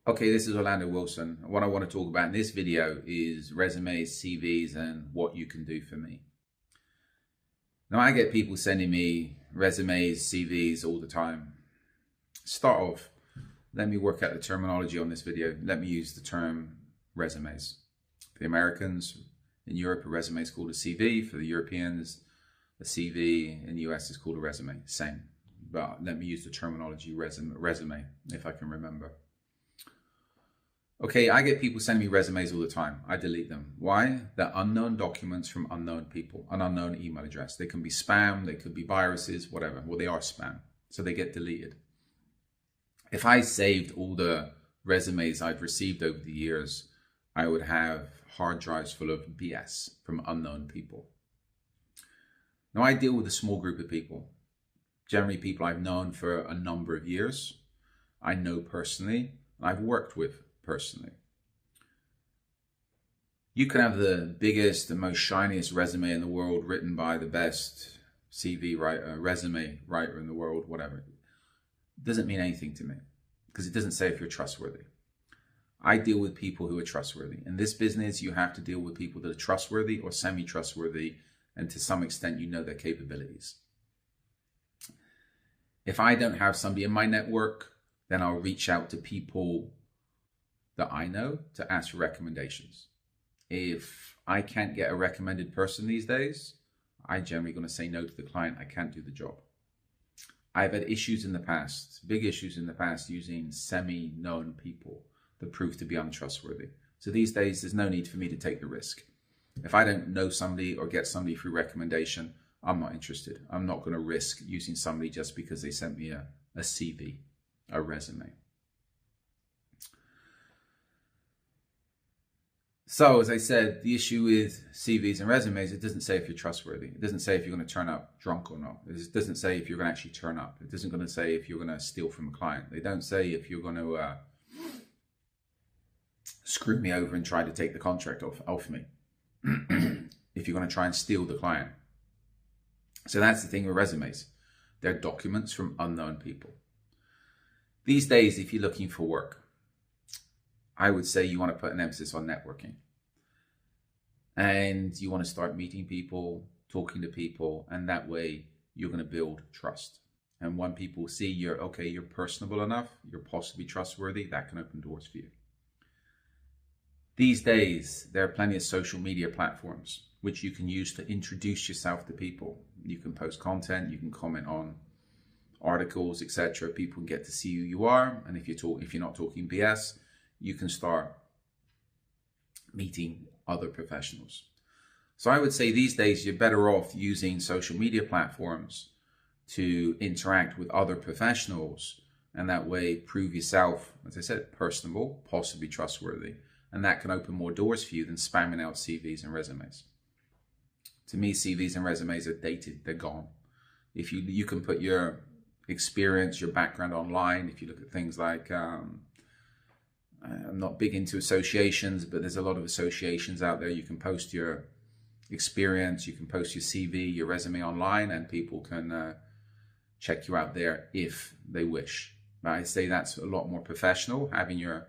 Okay, this is Orlando Wilson. What I want to talk about in this video is resumes, CVs, and what you can do for me. Now, I get people sending me resumes, CVs all the time. Start off, let me work out the terminology on this video. Let me use the term resumes. For the Americans in Europe, a resume is called a CV. For the Europeans, a CV in the US is called a resume. Same. But let me use the terminology resume if I can remember. Okay, I get people sending me resumes all the time. I delete them. Why? They're unknown documents from unknown people, an unknown email address. They can be spam, they could be viruses, whatever. Well, they are spam, so they get deleted. If I saved all the resumes I've received over the years, I would have hard drives full of BS from unknown people. Now, I deal with a small group of people, generally people I've known for a number of years. I know personally, and I've worked with personally. You can have the biggest and most shiniest resume in the world written by the best CV writer, resume writer in the world, whatever. It doesn't mean anything to me because it doesn't say if you're trustworthy. I deal with people who are trustworthy. In this business, you have to deal with people that are trustworthy or semi-trustworthy, and to some extent, you know their capabilities. If I don't have somebody in my network, then I'll reach out to people that I know to ask for recommendations. If I can't get a recommended person these days, I'm generally going to say no to the client. I can't do the job. I've had issues in the past, big issues in the past, using semi-known people that prove to be untrustworthy. So these days, there's no need for me to take the risk. If I don't know somebody or get somebody through recommendation, I'm not interested. I'm not going to risk using somebody just because they sent me a CV, a resume. So, as I said, the issue with CVs and resumes, it doesn't say if you're trustworthy. It doesn't say if you're going to turn up drunk or not. It doesn't say if you're going to actually turn up. It isn't going to say if you're going to steal from a client. They don't say if you're going to screw me over and try to take the contract off me. If you're going to try and steal the client. So that's the thing with resumes. They're documents from unknown people. These days, if you're looking for work, I would say you want to put an emphasis on networking. And you want to start meeting people, talking to people, and that way you're going to build trust. And when people see you're personable enough, you're possibly trustworthy, that can open doors for you. These days, there are plenty of social media platforms which you can use to introduce yourself to people. You can post content, you can comment on articles, etc. People can get to see who you are, and if you're not talking BS, you can start meeting other professionals. So I would say these days you're better off using social media platforms to interact with other professionals, and that way prove yourself, as I said, personable, possibly trustworthy, and that can open more doors for you than spamming out CVs and resumes. To me, CVs and resumes are dated, they're gone. If you can put your experience, your background online. If you look at things like I'm not big into associations, but there's a lot of associations out there. You can post your experience, you can post your CV, your resume online, and people can check you out there if they wish. But I say that's a lot more professional, having your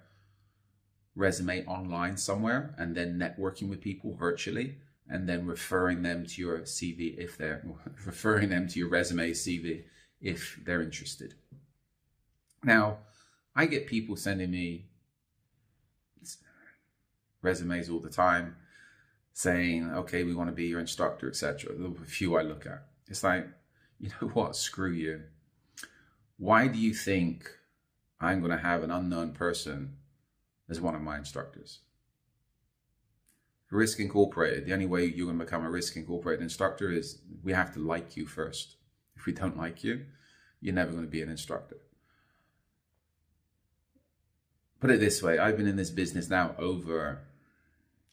resume online somewhere and then networking with people virtually and then referring them to your CV if they're referring them to your resume CV if they're interested. Now, I get people sending me resumes all the time saying, okay, we want to be your instructor, etc. A few I look at. It's like, you know what, screw you. Why do you think I'm going to have an unknown person as one of my instructors? Risk Incorporated, the only way you're going to become a Risk Incorporated instructor is we have to like you first. If we don't like you, you're never going to be an instructor. Put it this way, I've been in this business now over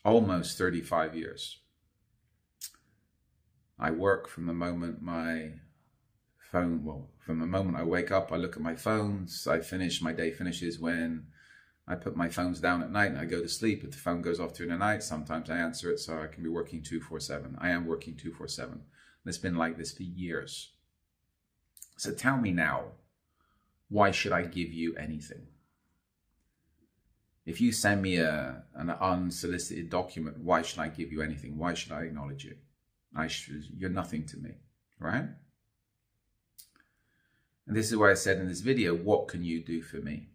almost 35 years. I work from the moment from the moment I wake up, I look at my phones. My day finishes when I put my phones down at night and I go to sleep. If the phone goes off during the night, sometimes I answer it, so I can be working 24/7. I am working 24/7. And it's been like this for years. So tell me now, why should I give you anything? If you send me an unsolicited document, why should I give you anything? Why should I acknowledge you? You're nothing to me, right? And this is why I said in this video, what can you do for me?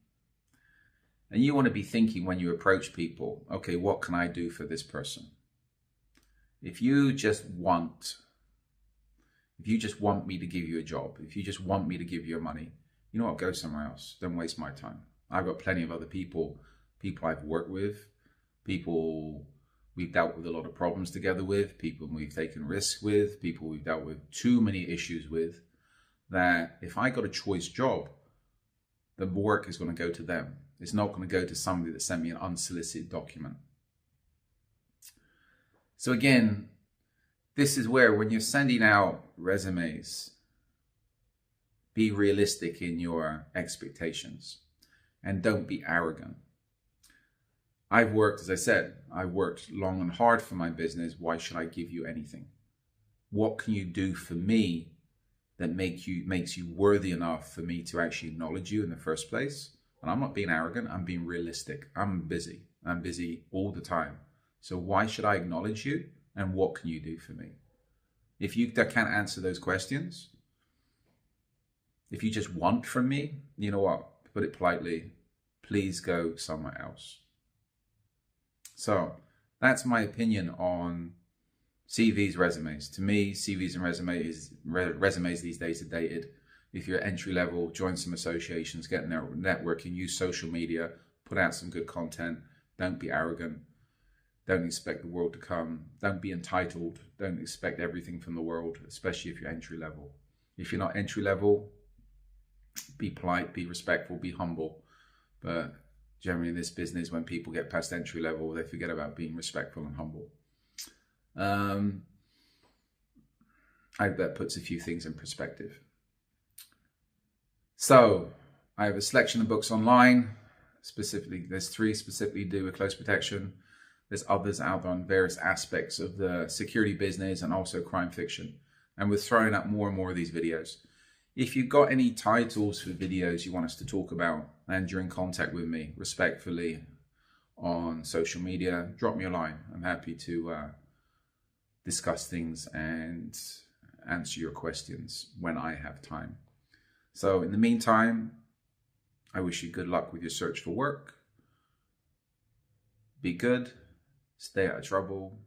And you want to be thinking when you approach people, okay, what can I do for this person? If you just want me to give you a job, if you just want me to give you money, you know what, go somewhere else. Don't waste my time. I've got plenty of other people I've worked with, people we've dealt with a lot of problems together with, people we've taken risks with, people we've dealt with too many issues with, that if I got a choice job, the work is going to go to them. It's not going to go to somebody that sent me an unsolicited document. So again, this is where when you're sending out resumes, be realistic in your expectations and don't be arrogant. I've worked, as I said, I've worked long and hard for my business. Why should I give you anything? What can you do for me that makes you worthy enough for me to actually acknowledge you in the first place? And I'm not being arrogant, I'm being realistic. I'm busy all the time. So why should I acknowledge you? And what can you do for me? If you can't answer those questions, if you just want from me, you know what, put it politely, please go somewhere else. So that's my opinion on CVs, resumes. To me, CVs and resumes these days are dated. If you're entry level, join some associations, get networking, use social media, put out some good content. Don't be arrogant. Don't expect the world to come. Don't be entitled. Don't expect everything from the world, especially if you're entry level. If you're not entry level, be polite, be respectful, be humble. But generally in this business, when people get past entry level, they forget about being respectful and humble. I hope that puts a few things in perspective. So I have a selection of books online. Specifically, there's 3 specifically to do with close protection. There's others out there on various aspects of the security business and also crime fiction. And we're throwing up more and more of these videos. If you've got any titles for videos you want us to talk about and you're in contact with me respectfully on social media, drop me a line. I'm happy to discuss things and answer your questions when I have time. So in the meantime, I wish you good luck with your search for work. Be good, stay out of trouble,